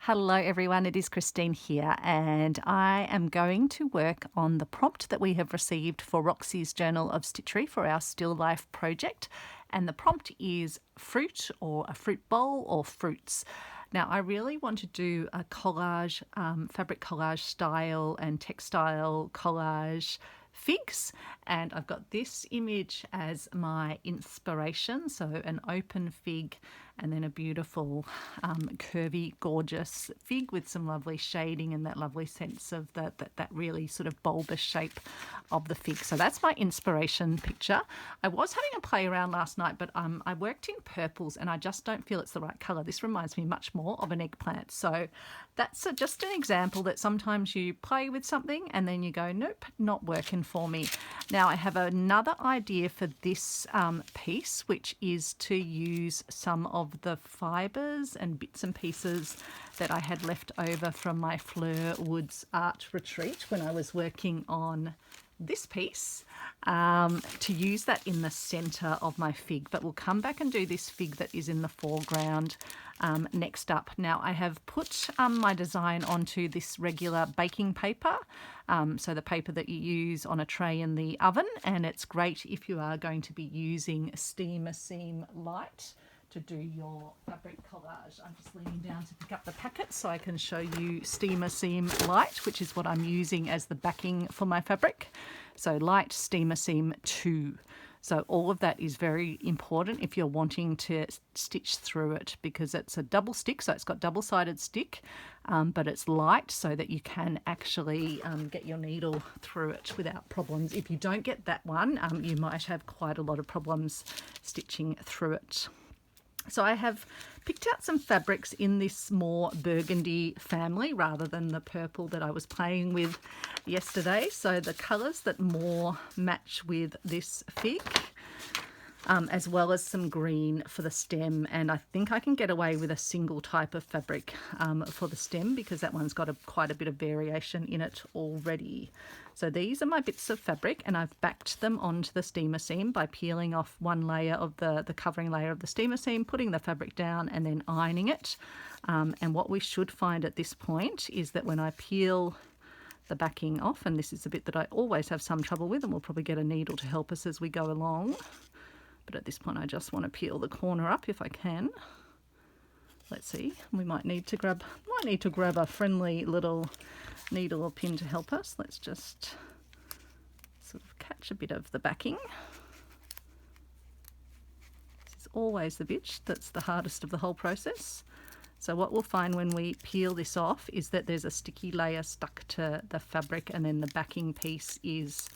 Hello everyone, it is Christine here and I am going to work on the prompt that we have received for Roxy's Journal of Stitchery for our Still Life project, and the prompt is fruit or a fruit bowl or fruits. Now I really want to do a collage, fabric collage style and textile collage figs, and I've got this image as my inspiration, so an open fig and then a beautiful curvy gorgeous fig with some lovely shading and that lovely sense of that really sort of bulbous shape of the fig. So that's my inspiration picture. I was having a play around last night, but I worked in purples and I just don't feel it's the right colour. This reminds me much more of an eggplant. So that's just an example that sometimes you play with something and then you go, nope, not working for me. Now I have another idea for this piece, which is to use some of the fibres and bits and pieces that I had left over from my Fleur Woods art retreat when I was working on this piece, to use that in the centre of my fig. But we'll come back and do this fig that is in the foreground next up. Now I have put my design onto this regular baking paper, so the paper that you use on a tray in the oven, and it's great if you are going to be using steamer seam lite to do your fabric collage. I'm just leaning down to pick up the packet so I can show you steamer seam lite, which is what I'm using as the backing for my fabric. So lite, steamer seam 2. So all of that is very important if you're wanting to stitch through it, because it's a double stick, so it's got double-sided stick, but it's light so that you can actually get your needle through it without problems. If you don't get that one, you might have quite a lot of problems stitching through it. So I have picked out some fabrics in this more burgundy family rather than the purple that I was playing with yesterday. So the colours that more match with this fig, as well as some green for the stem. And I think I can get away with a single type of fabric for the stem, because that one's got quite a bit of variation in it already. So these are my bits of fabric, and I've backed them onto the steamer seam by peeling off one layer of the covering layer of the steamer seam, putting the fabric down and then ironing it. And what we should find at this point is that when I peel the backing off, and this is the bit that I always have some trouble with, and we'll probably get a needle to help us as we go along. But at this point I just want to peel the corner up if I can. Let's see, we might need to grab a friendly little needle or pin to help us. Let's just sort of catch a bit of the backing. This is always the bit that's the hardest of the whole process. So what we'll find when we peel this off is that there's a sticky layer stuck to the fabric, and then the backing piece is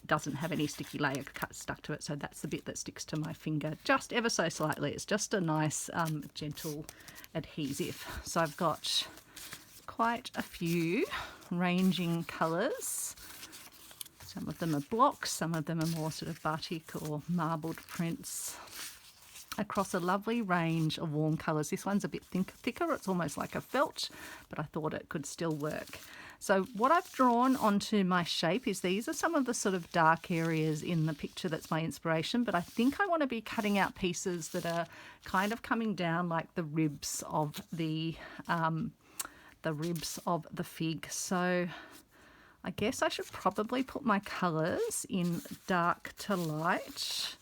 doesn't have any sticky layer stuck to it, so that's the bit that sticks to my finger just ever so slightly. It's just a nice gentle adhesive. So I've got quite a few ranging colours. Some of them are blocks, some of them are more sort of batik or marbled prints, across a lovely range of warm colours. This one's a bit thicker, it's almost like a felt, but I thought it could still work. So what I've drawn onto my shape is these are some of the sort of dark areas in the picture that's my inspiration, but I think I want to be cutting out pieces that are kind of coming down like the ribs of the fig. So I guess I should probably put my colours in dark to light,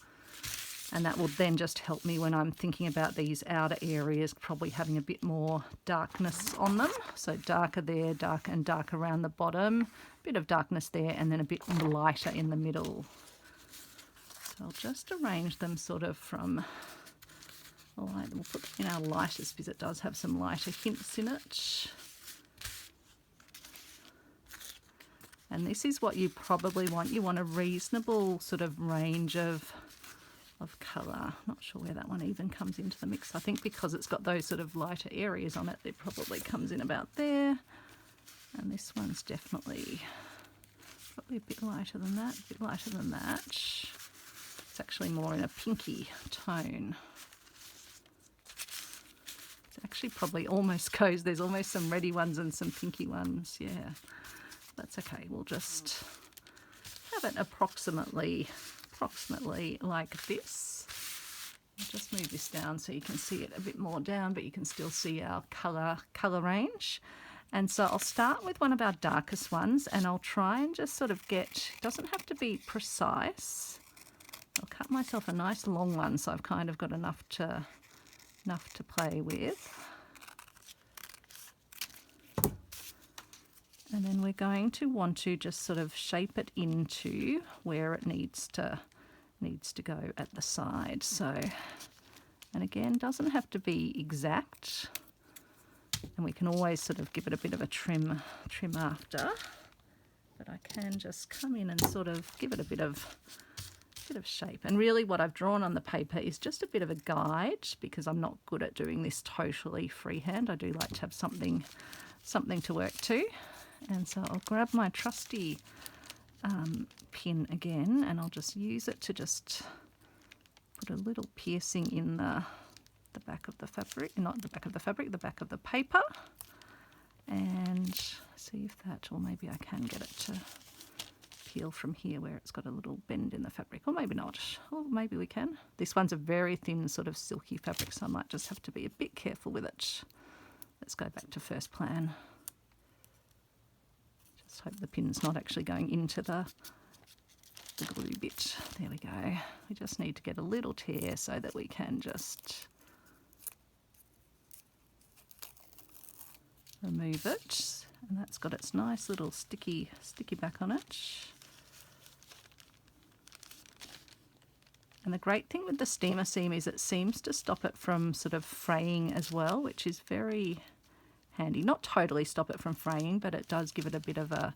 and that will then just help me when I'm thinking about these outer areas probably having a bit more darkness on them. So darker there, dark and dark around the bottom, a bit of darkness there, and then a bit lighter in the middle. So I'll just arrange them sort of from light. We'll put in our lightest because it does have some lighter hints in it. And this is what you probably want. You want a reasonable sort of range of colour. Not sure where that one even comes into the mix. I think because it's got those sort of lighter areas on it, it probably comes in about there. And this one's definitely probably a bit lighter than that, a bit lighter than that. It's actually more in a pinky tone. It's actually probably almost goes, there's almost some reddy ones and some pinky ones, yeah. That's okay, we'll just have it approximately like this. just move this down so you can see it a bit more down, but you can still see our colour range. And so I'll start with one of our darkest ones, and I'll try and just sort of get, it doesn't have to be precise. I'll cut myself a nice long one so I've kind of got enough to play with. And then we're going to want to just sort of shape it into where it needs to go at the side. So, and again, doesn't have to be exact, and we can always sort of give it a bit of a trim after, but I can just come in and sort of give it a bit of shape. And really what I've drawn on the paper is just a bit of a guide, because I'm not good at doing this totally freehand. I do like to have something to work to. And so I'll grab my trusty pin again, and I'll just use it to just put a little piercing in the back of the fabric, not the back of the fabric, the back of the paper, and see if that, or maybe I can get it to peel from here where it's got a little bend in the fabric, or maybe not, or maybe we can. This one's a very thin sort of silky fabric, so I might just have to be a bit careful with it. Let's go back to first plan. Just hope the pin's not actually going into the glue bit. There we go. We just need to get a little tear so that we can just remove it, and that's got its nice little sticky back on it. And the great thing with the steamer seam is it seems to stop it from sort of fraying as well, which is very handy. Not totally stop it from fraying, but it does give it a bit of a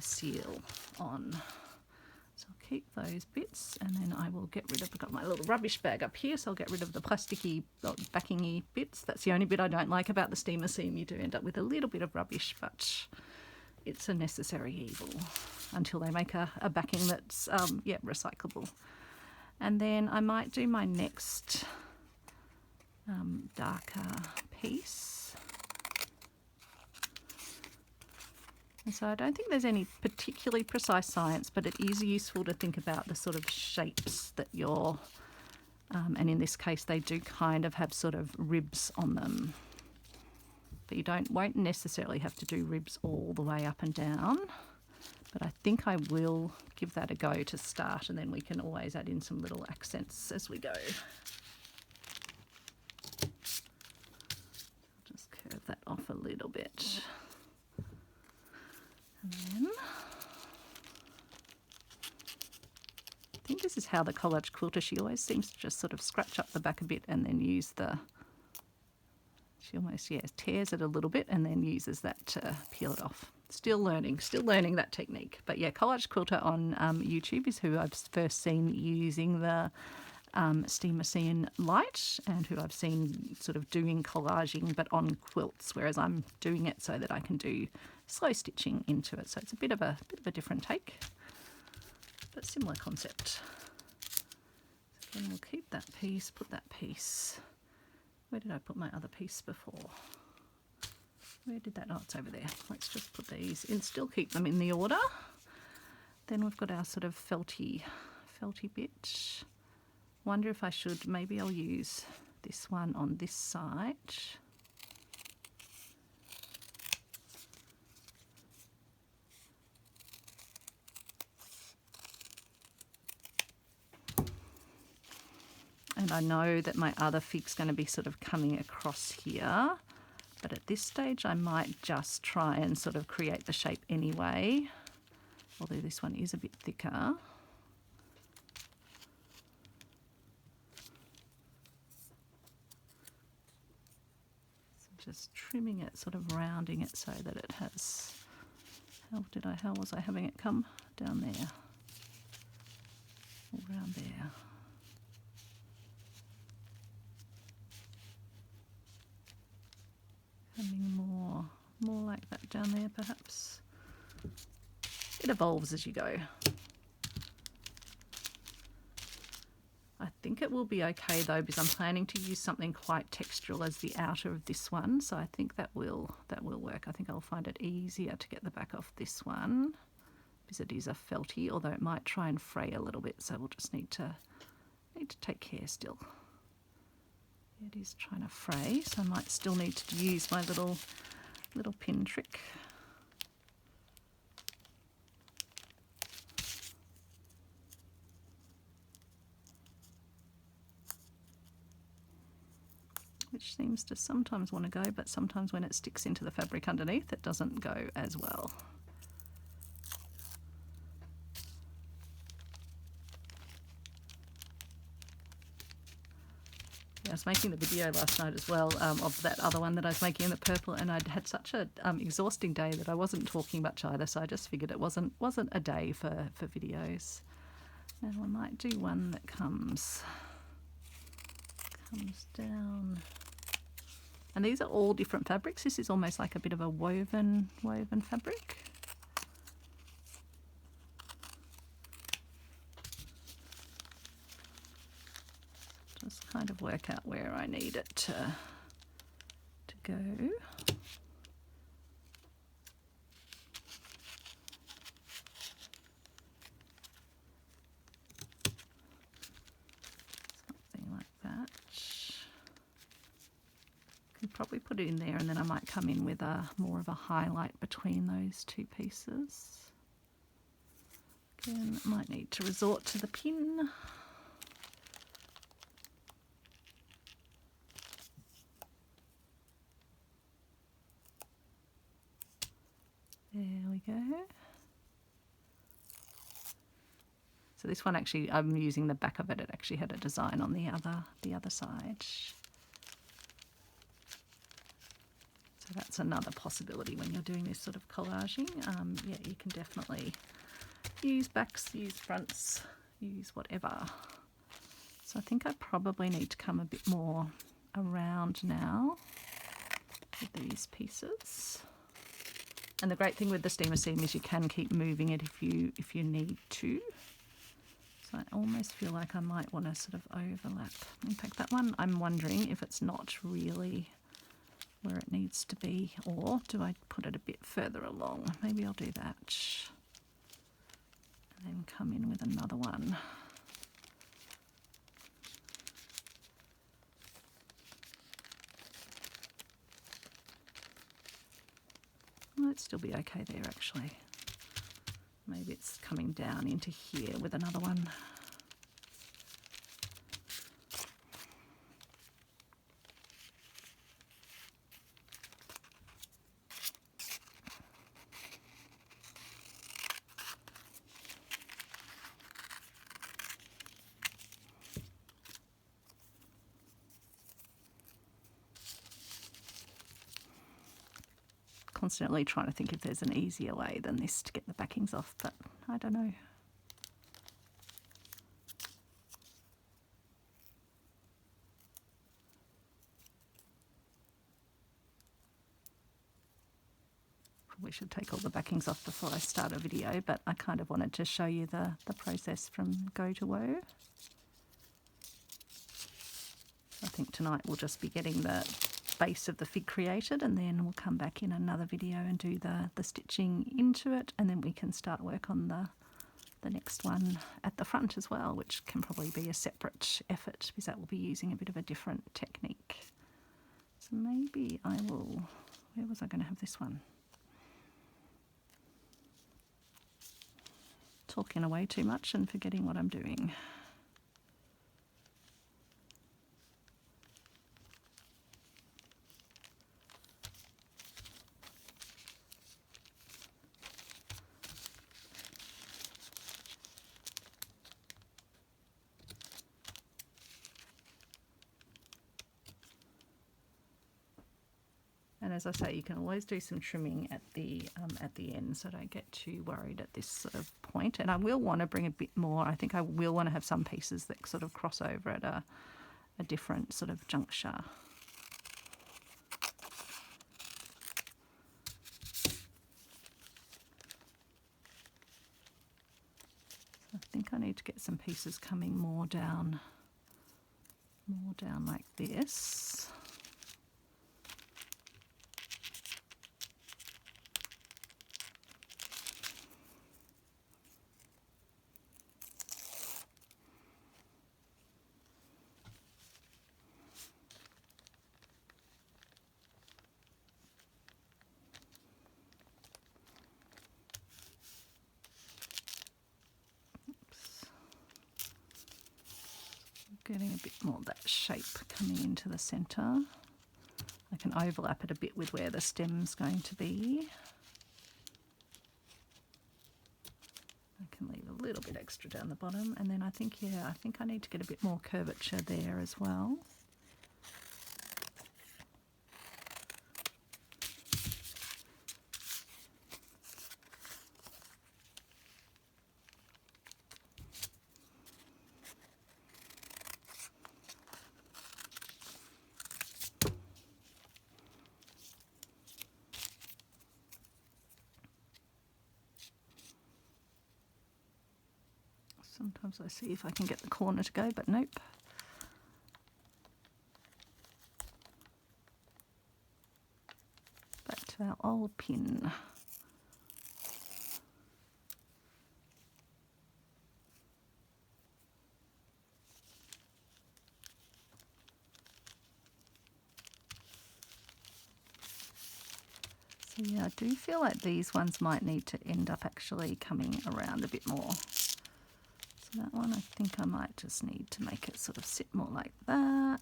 seal on. So I'll keep those bits, and then I will get rid of, I've got my little rubbish bag up here, so I'll get rid of the plasticky, backingy bits. That's the only bit I don't like about the steamer seam. You do end up with a little bit of rubbish, but it's a necessary evil until they make a backing that's recyclable. And then I might do my next darker piece. And so I don't think there's any particularly precise science, but it is useful to think about the sort of shapes that you're, and in this case they do kind of have sort of ribs on them. But you won't necessarily have to do ribs all the way up and down. But I think I will give that a go to start, and then we can always add in some little accents as we go. I'll just curve that off a little bit. And then I think this is how the collage quilter, she always seems to just sort of scratch up the back a bit and then use she almost, tears it a little bit and then uses that to peel it off. Still learning that technique. But yeah, Collage Quilter on YouTube is who I've first seen using the steamer seam lite, and who I've seen sort of doing collaging but on quilts, whereas I'm doing it so that I can do slow stitching into it. So it's a bit of a different take, but similar concept. So again, we'll keep that piece, put that piece. Where did I put my other piece before? Where did that? Oh, it's over there. Let's just put these in, still keep them in the order. Then we've got our sort of felty bit. Wonder if I should, maybe I'll use this one on this side. And I know that my other fig's going to be sort of coming across here. But at this stage, I might just try and sort of create the shape anyway, although this one is a bit thicker. So just trimming it, sort of rounding it so that it has, how was I having it come? Down there, all around there. Coming more like that down there, perhaps. It evolves as you go. I think it will be okay though, because I'm planning to use something quite textural as the outer of this one, so I think that will work. I think I'll find it easier to get the back off this one, because it is a felty, although it might try and fray a little bit, so we'll just need to take care still. It is trying to fray, so I might still need to use my little pin trick. Which seems to sometimes want to go, but sometimes when it sticks into the fabric underneath, it doesn't go as well. I was making the video last night as well of that other one that I was making in the purple, and I'd had such a exhausting day that I wasn't talking much either, so I just figured it wasn't a day for videos. Now I might do one that comes down. And these are all different fabrics. This is almost like a bit of a woven fabric. Just kind of work out where I need it to go. Something like that. Could probably put it in there, and then I might come in with more of a highlight between those two pieces. Again, might need to resort to the pin. There we go. So this one actually, I'm using the back of it. It actually had a design on the other side. So that's another possibility when you're doing this sort of collaging. Yeah, you can definitely use backs, use fronts, use whatever. So I think I probably need to come a bit more around now with these pieces. And the great thing with the steamer seam is you can keep moving it if you need to. So I almost feel like I might want to sort of overlap. In fact, that one I'm wondering if it's not really where it needs to be, or do I put it a bit further along? Maybe I'll do that. And then come in with another one. Might still be okay there actually. Maybe it's coming down into here with another one. Constantly trying to think if there's an easier way than this to get the backings off, but I don't know. Probably should take all the backings off before I start a video, but I kind of wanted to show you the process from go to woe. I think tonight we'll just be getting the base of the fig created, and then we'll come back in another video and do the stitching into it, and then we can start work on the next one at the front as well, which can probably be a separate effort because that will be using a bit of a different technique. So maybe I will, where was I going to have this one? Talking away too much and forgetting what I'm doing. And as I say, you can always do some trimming at the end, so don't get too worried at this sort of point. And I will want to bring a bit more. I think I will want to have some pieces that sort of cross over at a different sort of juncture. So I think I need to get some pieces coming more down like this. getting a bit more of that shape coming into the centre. I can overlap it a bit with where the stem's going to be. I can leave a little bit extra down the bottom, and then I think I need to get a bit more curvature there as well. Sometimes I see if I can get the corner to go, but nope. Back to our old pin. So yeah, I do feel like these ones might need to end up actually coming around a bit more. So that one, I think I might just need to make it sort of sit more like that.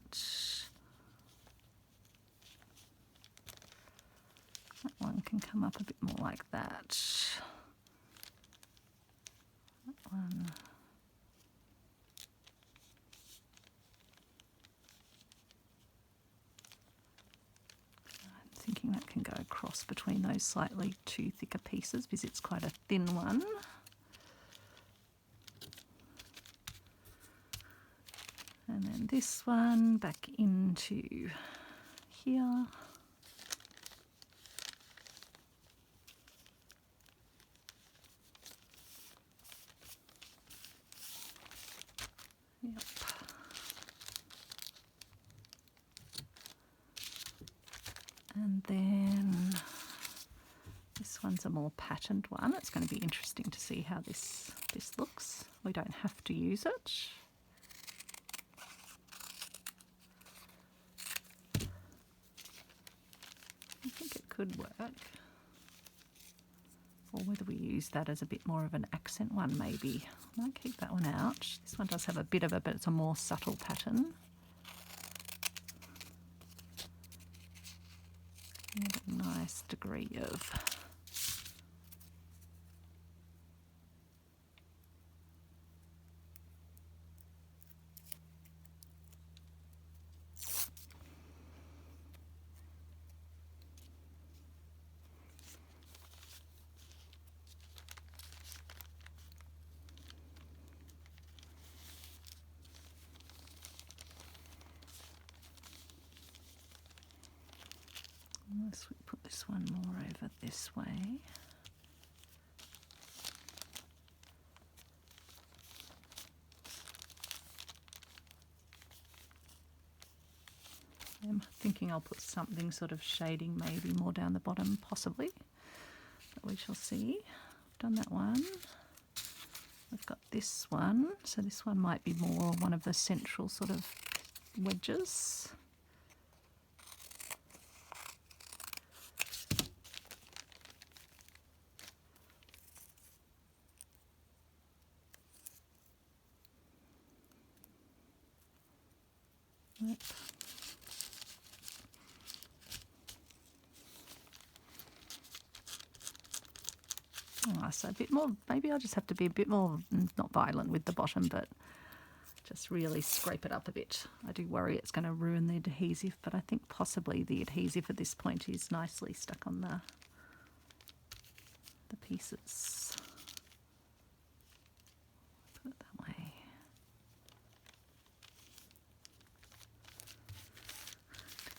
That one can come up a bit more like that. That one. I'm thinking that can go across between those slightly two thicker pieces because it's quite a thin one. And then this one back into here. Yep. And then this one's a more patterned one. It's going to be interesting to see how this looks. We don't have to use it. I think it could work. Or whether we use that as a bit more of an accent one maybe. I might keep that one out. This one does have a bit of it, but it's a more subtle pattern. And a nice degree of unless we put this one more over this way. I'm thinking I'll put something sort of shading maybe more down the bottom possibly, but we shall see. I've done that one. I've got this one, so this one might be more one of the central sort of wedges. Yep. Oh, so a bit more, maybe I'll just have to be a bit more, not violent with the bottom, but just really scrape it up a bit. I do worry it's going to ruin the adhesive, but I think possibly the adhesive at this point is nicely stuck on the pieces. Put it that way.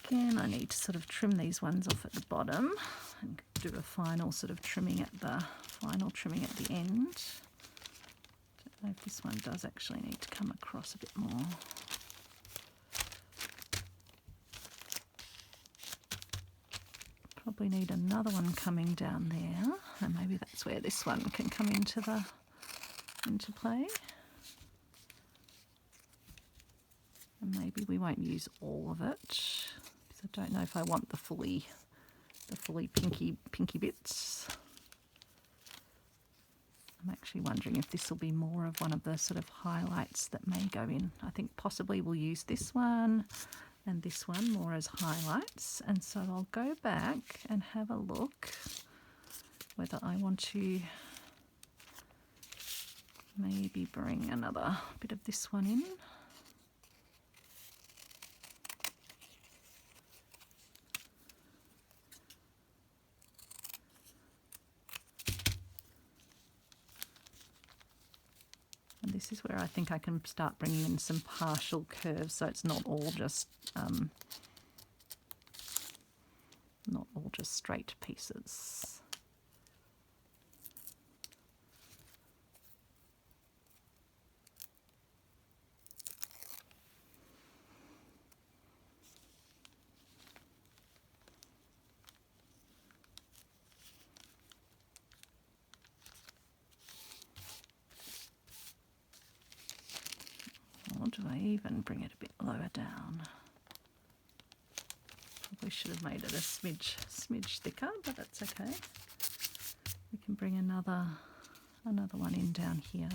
Again, I need to sort of trim these ones off at the bottom and do a final sort of trimming at the end. Don't know if this one does actually need to come across a bit more. Probably need another one coming down there, and maybe that's where this one can come into play. And maybe we won't use all of it because I don't know if I want the fully pinky bits. I'm actually wondering if this will be more of one of the sort of highlights that may go in. I think possibly we'll use this one and this one more as highlights. And so I'll go back and have a look whether I want to maybe bring another bit of this one in. And this is where I think I can start bringing in some partial curves, so it's not all just straight pieces. Or do I even bring it a bit lower down? Probably should have made it a smidge thicker, but that's okay. We can bring another one in down here.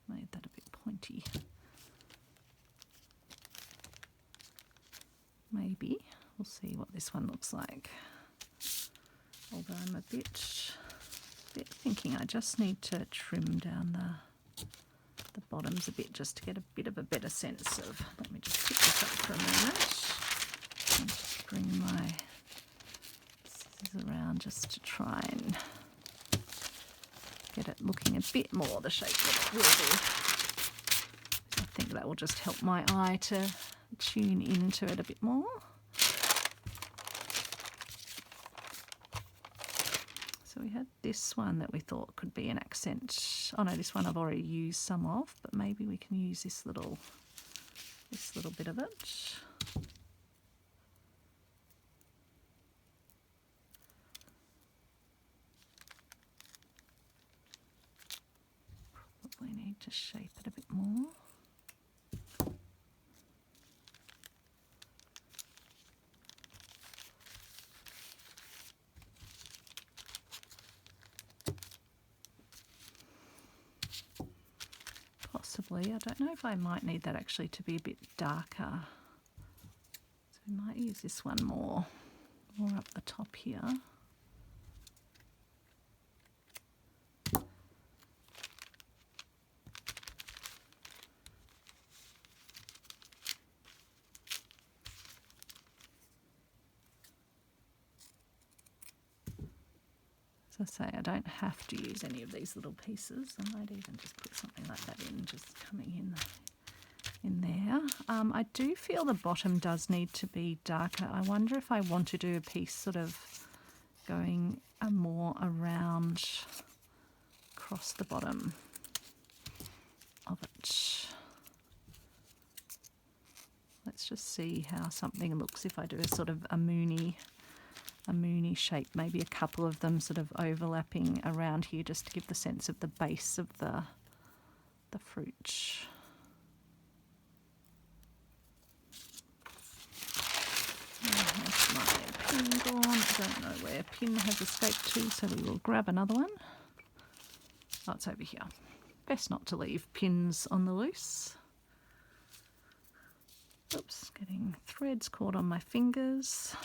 Made that a bit pointy. Maybe. We'll see what this one looks like. Although I'm a bit thinking I just need to trim down the bottoms a bit just to get a bit of a better sense of. Let me just pick this up for a moment and just bring my scissors around just to try and get it looking a bit more the shape that it will be. I think that will just help my eye to tune into it a bit more. So we had this one that we thought could be an accent. Oh no, this one I've already used some of, but maybe we can use this little bit of it. Probably need to shape it a bit more. Possibly. I don't know if I might need that actually to be a bit darker. So we might use this one more up the top here. As I say, I don't have to use any of these little pieces. I might even just put something like that in, just coming in there. I do feel the bottom does need to be darker. I wonder if I want to do a piece sort of going more around across the bottom of it. Let's just see how something looks if I do a sort of a moony shape, maybe a couple of them sort of overlapping around here just to give the sense of the base of the fruit. That's my pin gone. I don't know where pin has escaped to, so we will grab another one. Oh, it's over here. Best not to leave pins on the loose. Oops, getting threads caught on my fingers.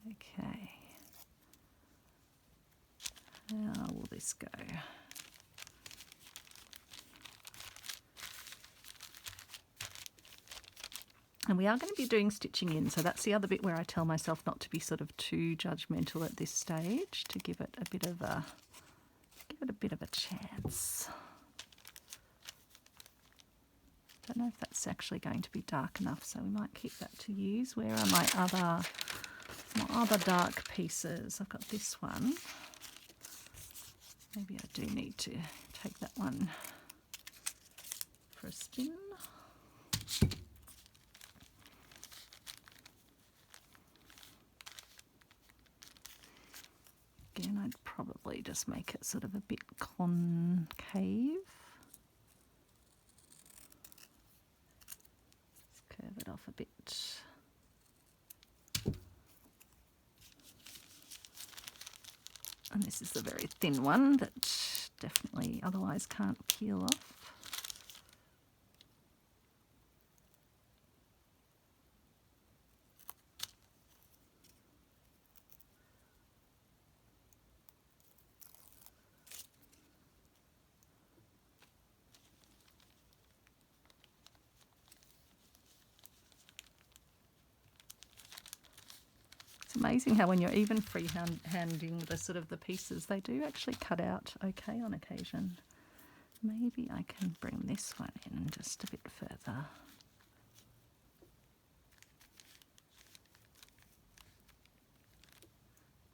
Okay, how will this go? And we are going to be doing stitching in, so that's the other bit where I tell myself not to be sort of too judgmental at this stage, to give it a bit of a chance. Don't know if that's actually going to be dark enough, so we might keep that to use. Where are my other dark pieces? I've got this one. Maybe I do need to take that one for a spin. Again, I'd probably just make it sort of a bit concave. Let's curve it off a bit. And this is the very thin one that definitely otherwise can't peel off. Amazing how when you're even freehanding the sort of the pieces, they do actually cut out okay on occasion. Maybe I can bring this one in just a bit further.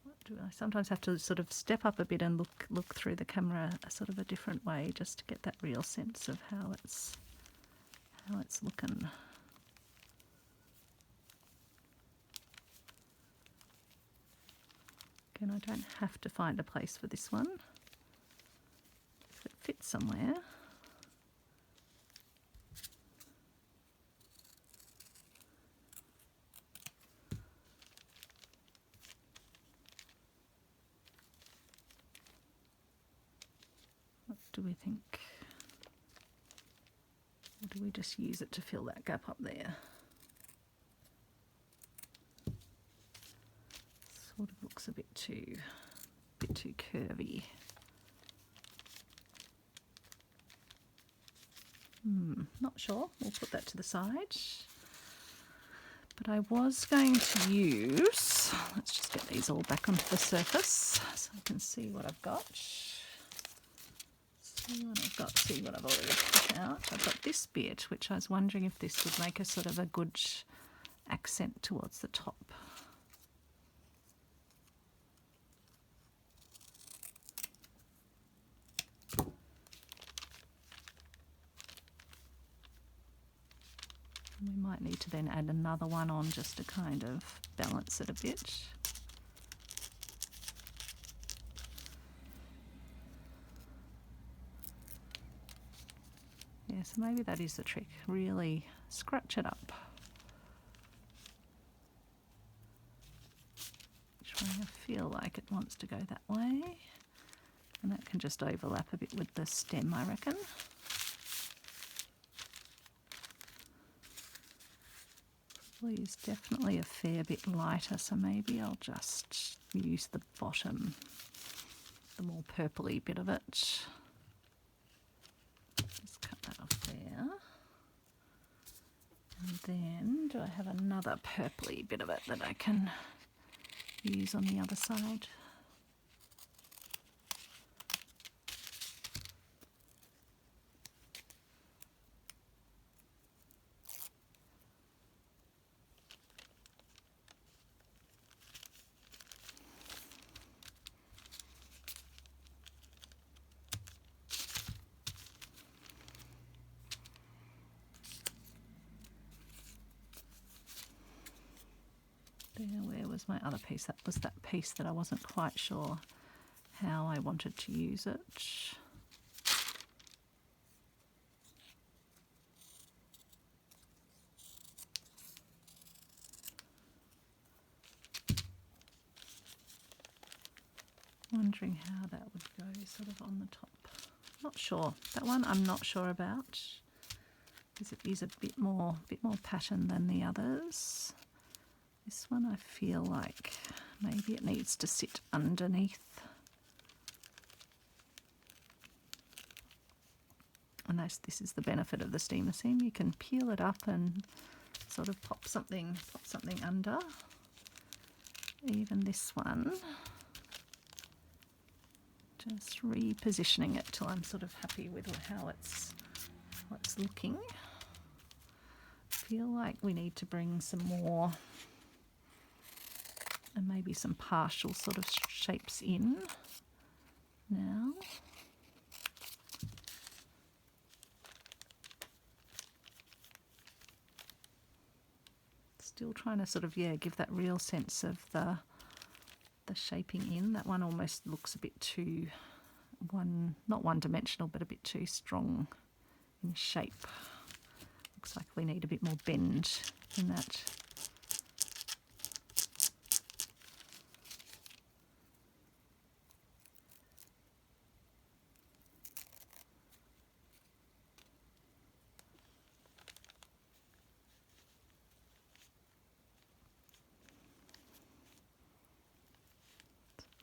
What do I sometimes have to sort of step up a bit and look through the camera sort of a different way just to get that real sense of how it's looking. And I don't have to find a place for this one. If it fits somewhere. What do we think? Or do we just use it to fill that gap up there? Sort of looks a bit too curvy. Not sure. We'll put that to the side. But I was going to use, let's just get these all back onto the surface so I can see what I've got. See what I've already cut out. I've got this bit, which I was wondering if this would make a sort of a good accent towards the top. We might need to then add another one on just to kind of balance it a bit. Yeah, so maybe that is the trick. Really scratch it up. Which way I feel like it wants to go that way. And that can just overlap a bit with the stem, I reckon. Is definitely a fair bit lighter, so maybe I'll just use the bottom, the more purpley bit of it. Just cut that off there. And then do I have another purpley bit of it that I can use on the other side? Where was my other piece? That was that piece that I wasn't quite sure how I wanted to use it. Wondering how that would go sort of on the top. Not sure. That one I'm not sure about because it is a bit more pattern than the others. This one I feel like maybe it needs to sit underneath. And this is the benefit of the steamer seam. You can peel it up and sort of pop something under. Even this one. Just repositioning it till I'm sort of happy with how it's looking. I feel like we need to bring some more and maybe some partial sort of shapes in. now. Still trying to sort of, yeah, give that real sense of the shaping in. That one almost looks a bit too not one-dimensional, but a bit too strong in shape. Looks like we need a bit more bend in that.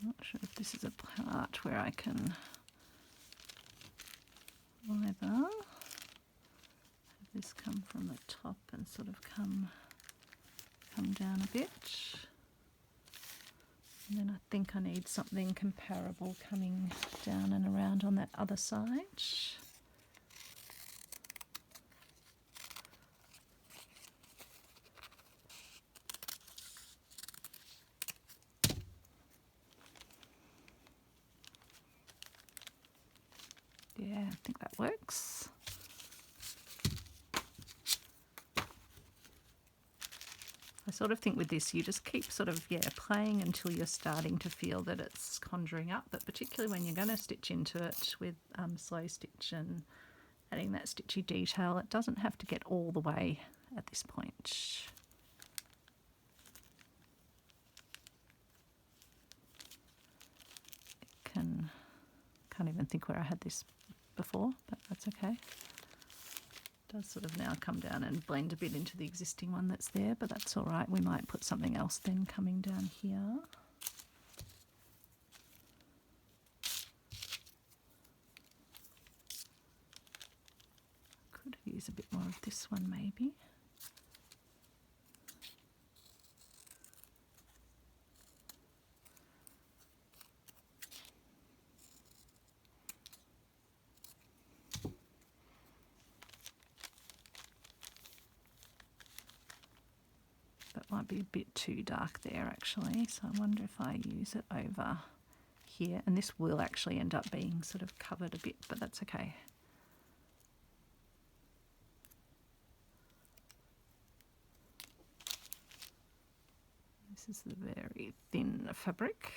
I'm not sure if this is a part where I can either have this come from the top and sort of come down a bit. And then I think I need something comparable coming down and around on that other side. Yeah, I think that works. I sort of think with this, you just keep sort of, yeah, playing until you're starting to feel that it's conjuring up, but particularly when you're going to stitch into it with slow stitch and adding that stitchy detail, it doesn't have to get all the way at this point. Can't even think where I had this before, but that's okay. It does sort of now come down and blend a bit into the existing one that's there, but that's all right. We might put something else then coming down here. Could use a bit more of this one maybe. That might be a bit too dark there actually, so I wonder if I use it over here, and this will actually end up being sort of covered a bit, but that's okay. This is the very thin fabric.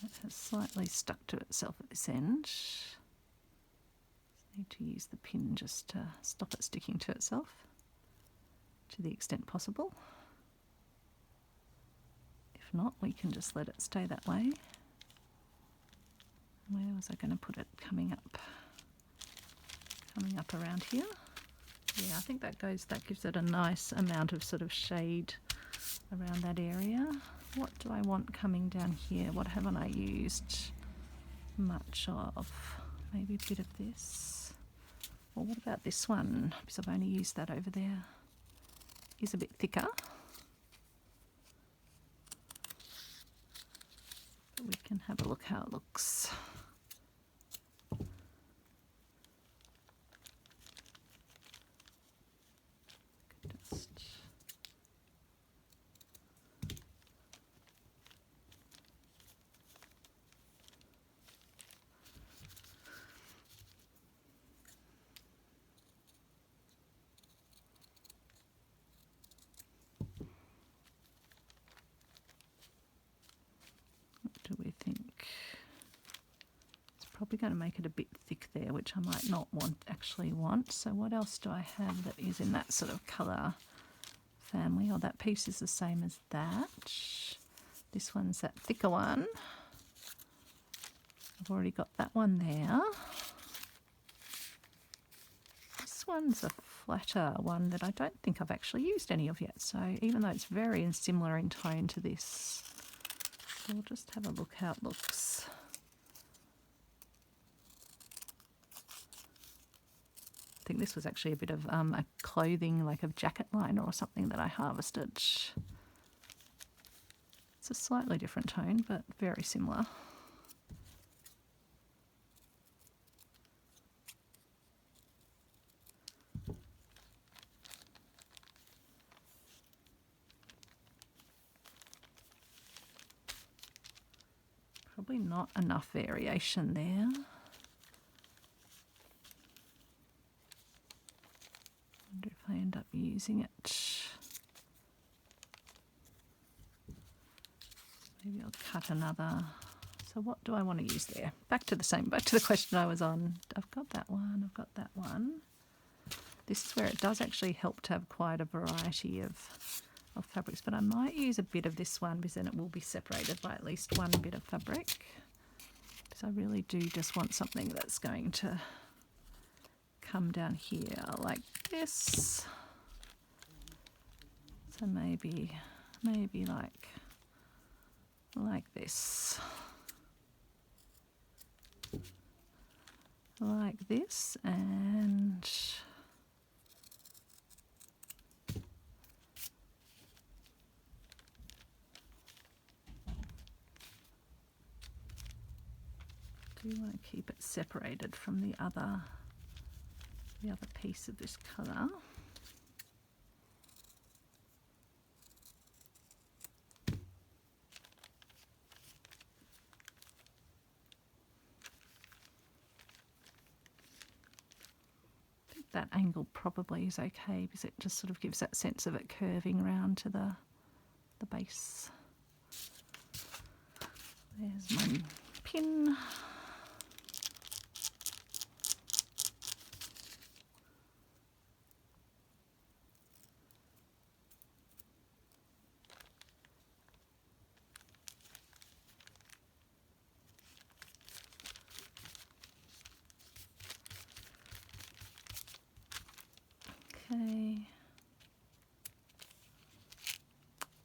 It has slightly stuck to itself at this end. Just need to use the pin just to stop it sticking to itself to the extent possible. If not, we can just let it stay that way. Where was I going to put it? Coming up around here. Yeah, I think that gives it a nice amount of sort of shade around that area. What do I want coming down here? What haven't I used much of? Maybe a bit of this. Or what about this one? Because I've only used that over there. It's a bit thicker. But we can have a look how it looks. Do we think? It's probably going to make it a bit thick there, which I might not actually want. So what else do I have that is in that sort of colour family? Oh, that piece is the same as that. This one's that thicker one. I've already got that one there. This one's a flatter one that I don't think I've actually used any of yet. So even though it's very similar in tone to this, we'll just have a look how it looks. I think this was actually a bit of a clothing, like a jacket liner or something that I harvested. It's a slightly different tone, but very similar. probably not enough variation there. Wonder if I end up using it. Maybe I'll cut another. So what do I want to use there? Back to the question I was on. I've got that one, I've got that one. This is where it does actually help to have quite a variety of fabrics, but I might use a bit of this one because then it will be separated by at least one bit of fabric. Because I really do just want something that's going to come down here like this. So maybe like this. Like this, and do want to keep it separated from the other piece of this colour. That angle probably is okay because it just sort of gives that sense of it curving round to the base. There's my pin. Okay,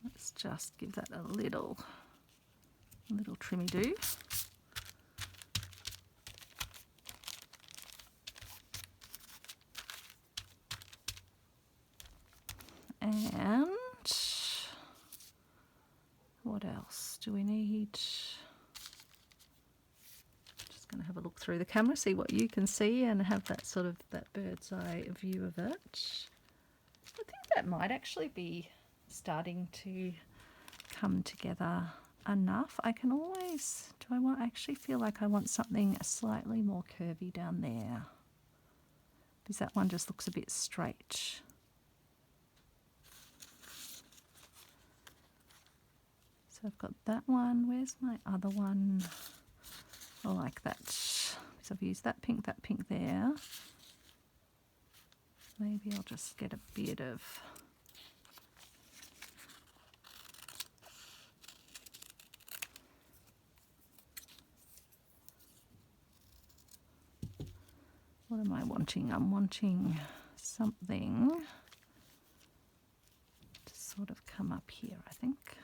let's just give that a little trimmy do. And what else do we need? Going to have a look through the camera, see what you can see, and have that sort of that bird's eye view of it. I think that might actually be starting to come together enough. I can always, actually feel like I want something slightly more curvy down there because that one just looks a bit straight. So I've got that one. Where's my other one? I like that. So I've used that pink there. Maybe I'll just get a bit of what am I wanting? I'm wanting something to sort of come up here, I think.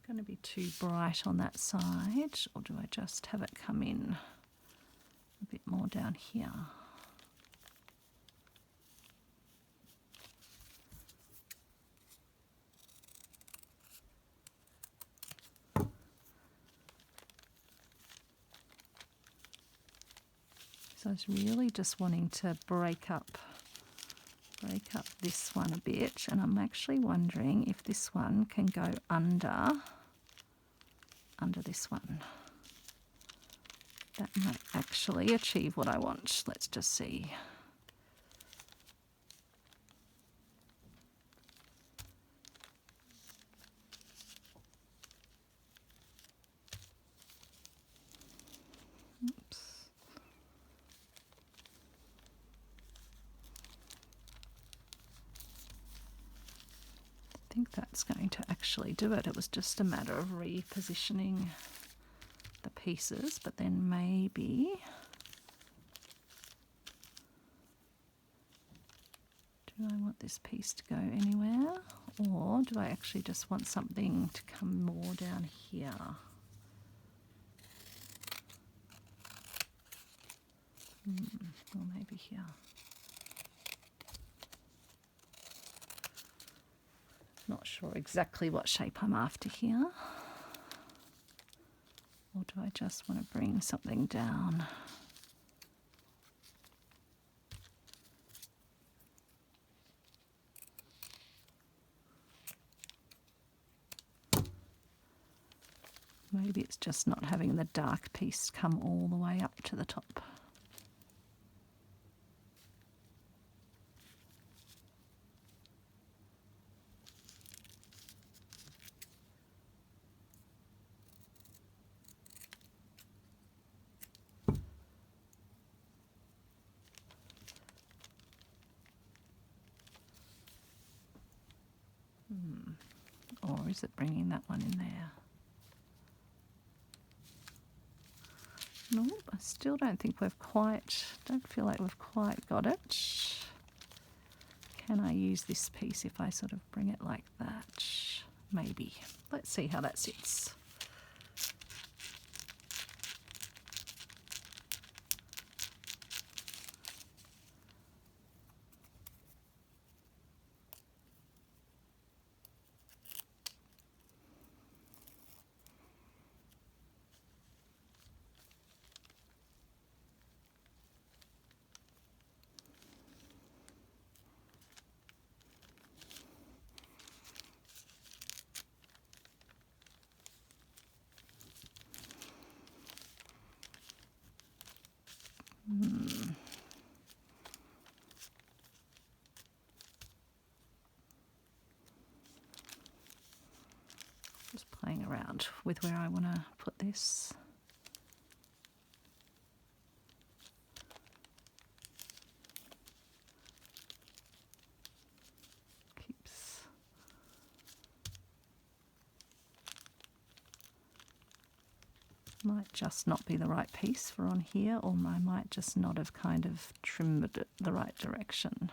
Going to be too bright on that side, or do I just have it come in a bit more down here? So I was really just wanting to break up this one a bit, and I'm actually wondering if this one can go under this one. That might actually achieve what I want. Let's just see. Oops. I think that's going to actually do it. It was just a matter of repositioning the pieces, but then maybe do I want this piece to go anywhere, or do I actually just want something to come more down here? Or maybe here. Not sure exactly what shape I'm after here. Or do I just want to bring something down? Maybe it's just not having the dark piece come all the way up to the top. Or is it bringing that one in there? Nope, I still don't think don't feel like we've quite got it. Can I use this piece if I sort of bring it like that? Maybe. Let's see how that sits. Just playing around with where I want to put this. Might just not be the right piece for on here, or I might just not have kind of trimmed it the right direction.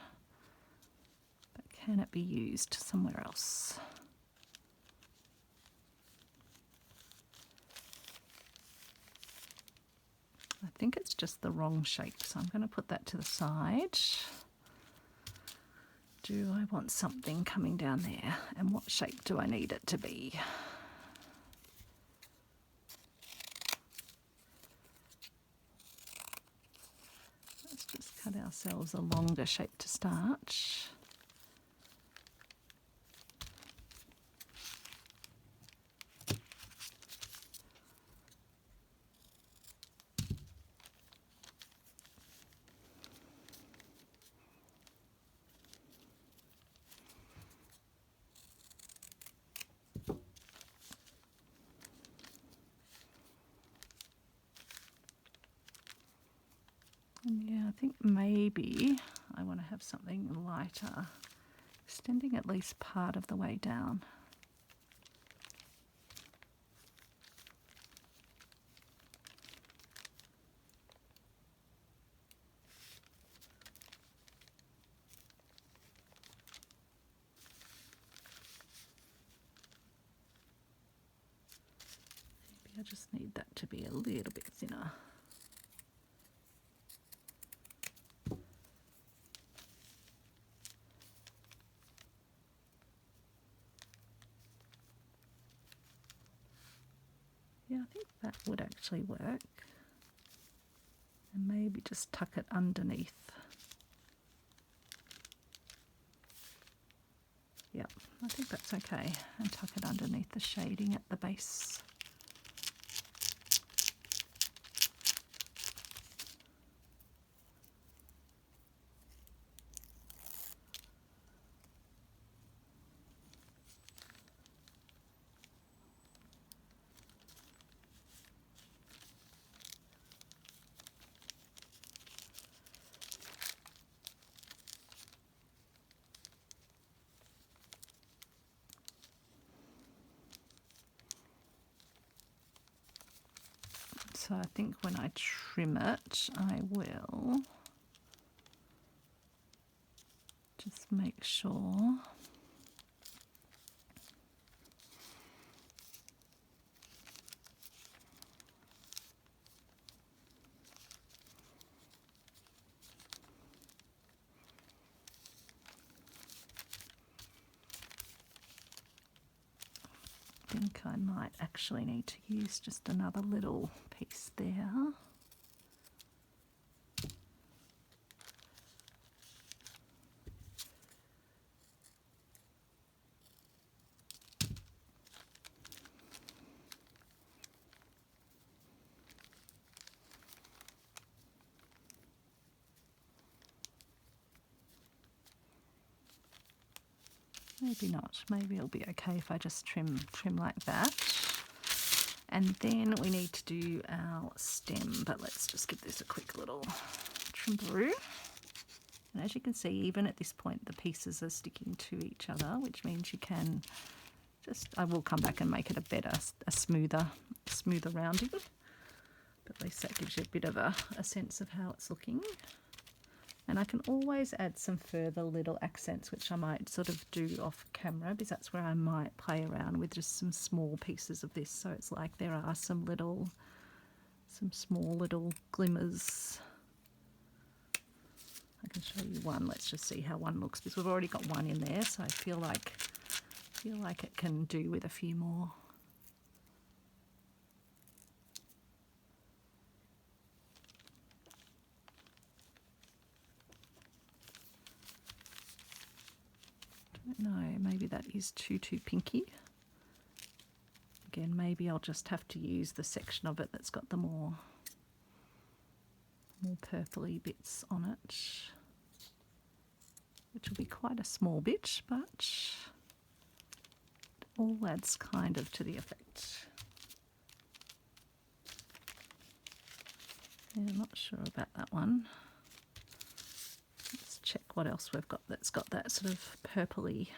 But can it be used somewhere else? I think it's just the wrong shape, so I'm going to put that to the side. Do I want something coming down there? And what shape do I need it to be? Let's just cut ourselves a longer shape to start. Yeah, I think maybe I want to have something lighter, extending at least part of the way down. Maybe I just need that to be a little bit thinner. Yeah, I think that would actually work. And maybe just tuck it underneath. Yep, I think that's okay. And tuck it underneath the shading at the base. So I think when I trim it, I will just make sure I might actually need to use just another little piece there. Maybe not. Maybe it'll be okay if I just trim like that. And then we need to do our stem, but let's just give this a quick little trim-through. And as you can see, even at this point, the pieces are sticking to each other, which means you can just, I will come back and make it a smoother rounding. But at least that gives you a bit of a sense of how it's looking. And I can always add some further little accents, which I might sort of do off camera, because that's where I might play around with just some small pieces of this. So it's like there are some small little glimmers. I can show you one. Let's just see how one looks, because we've already got one in there. So I feel like it can do with a few more. No, maybe that is too pinky. Again, maybe I'll just have to use the section of it that's got the more purpley bits on it, which will be quite a small bit, but it all adds kind of to the effect. Yeah, I'm not sure about that one. Let's check what else we've got that's got that sort of purpley.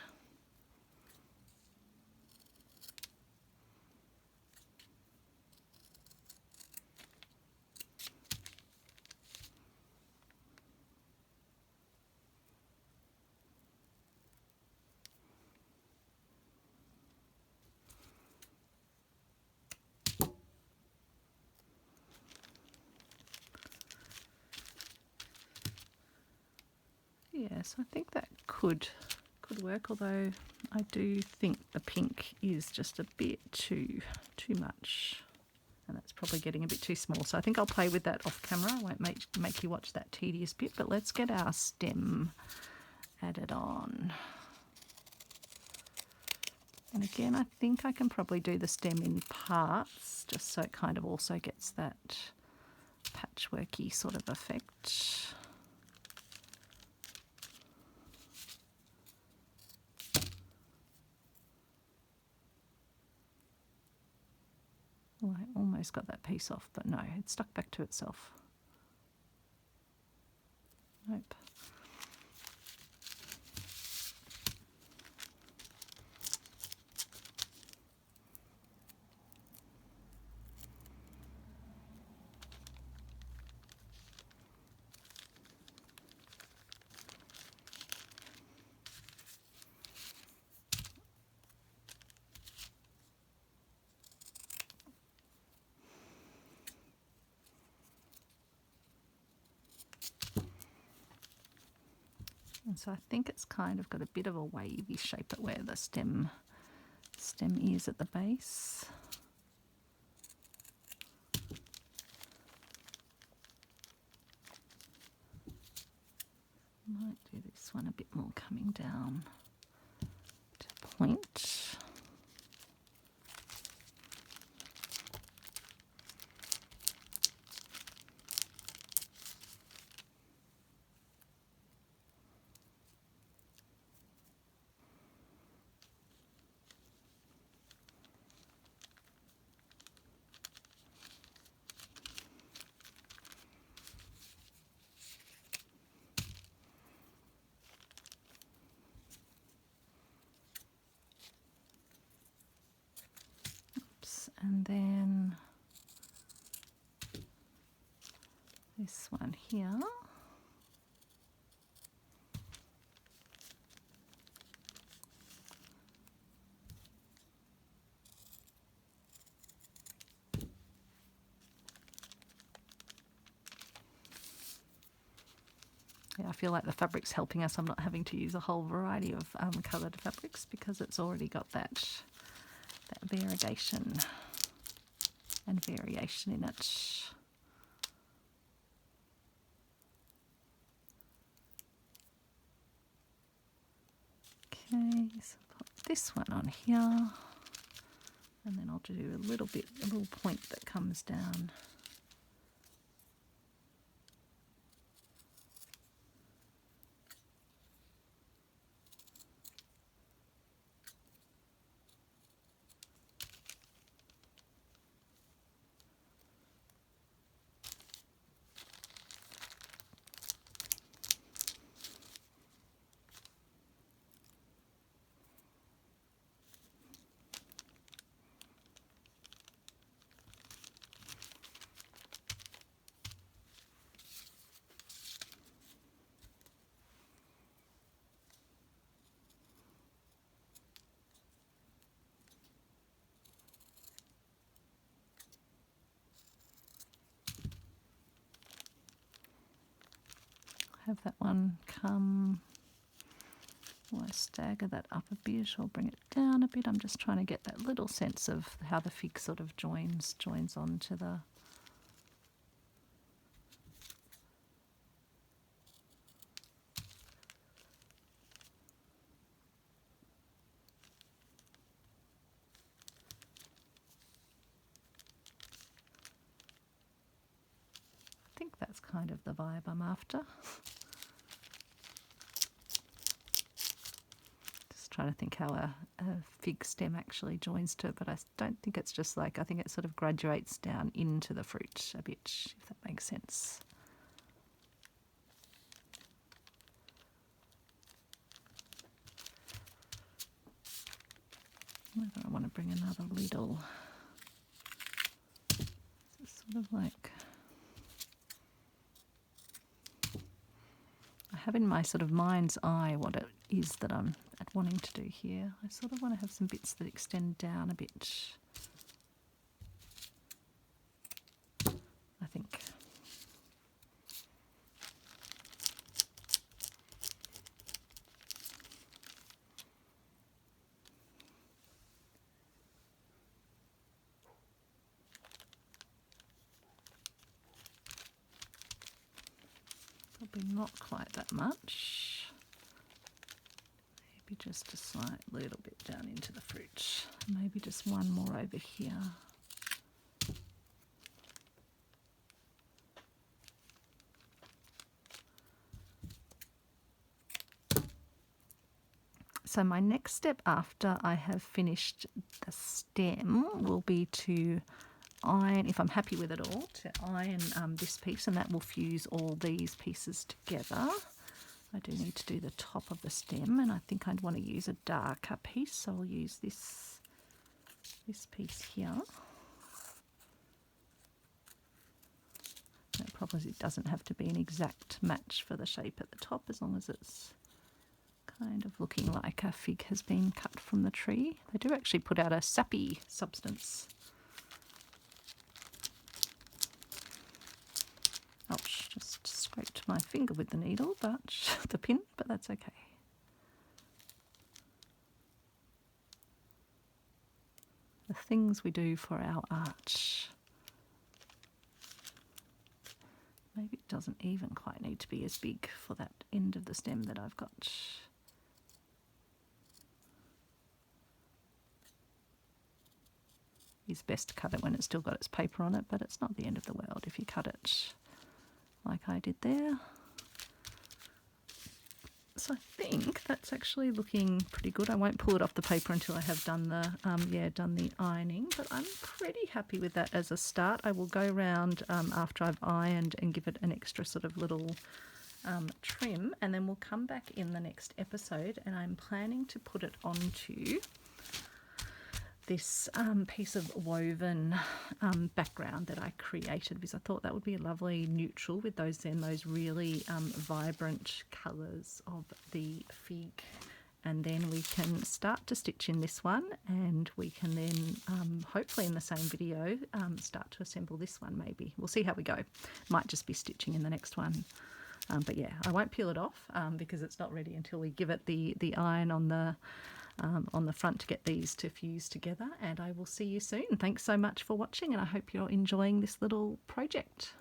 Yes, I think that could work, although I do think the pink is just a bit too much, and that's probably getting a bit too small. So I think I'll play with that off camera. I won't make you watch that tedious bit, but let's get our stem added on. And again, I think I can probably do the stem in parts, just so it kind of also gets that patchworky sort of effect. Well, I almost got that piece off, but no, it's stuck back to itself. Nope. And so I think it's kind of got a bit of a wavy shape at where the stem is at the base. Might do this one a bit more coming down to point. And then this one here. Yeah, I feel like the fabric's helping us. I'm not having to use a whole variety of coloured fabrics because it's already got that variegation and variation in it. Okay, so pop this one on here, and then I'll do a little point that comes down. have that one come. I stagger that up a bit, or bring it down a bit. I'm just trying to get that little sense of how the fig sort of joins onto the... I think that's kind of the vibe I'm after. Trying to think how a fig stem actually joins to it, but I don't think it's just like, I think it sort of graduates down into the fruit a bit, if that makes sense. Whether I want to bring another little, it's sort of like, I have in my sort of mind's eye what it is that I'm wanting to do here. I sort of want to have some bits that extend down a bit, I think. Probably not quite that much. Maybe just a slight little bit down into the fruit. Maybe just one more over here. So my next step after I have finished the stem will be to iron, if I'm happy with it all, to iron this piece, and that will fuse all these pieces together. I do need to do the top of the stem, and I think I'd want to use a darker piece, so I'll use this piece here. It probably doesn't have to be an exact match for the shape at the top, as long as it's kind of looking like a fig has been cut from the tree. They do actually put out a sappy substance. Ouch, just scraped my finger with the needle, but the pin, but that's okay. The things we do for our art. Maybe it doesn't even quite need to be as big for that end of the stem that I've got. It's best to cut it when it's still got its paper on it, but it's not the end of the world if you cut it like I did there. So I think that's actually looking pretty good. I won't pull it off the paper until I have done the ironing, but I'm pretty happy with that as a start. I will go around after I've ironed and give it an extra sort of little trim, and then we'll come back in the next episode, and I'm planning to put it onto this piece of woven background that I created, because I thought that would be a lovely neutral with those really vibrant colours of the fig. And then we can start to stitch in this one, and we can then hopefully in the same video start to assemble this one. Maybe we'll see how we go. Might just be stitching in the next one, but yeah, I won't peel it off because it's not ready until we give it the iron on the front to get these to fuse together. And I will see you soon. Thanks so much for watching, and I hope you're enjoying this little project.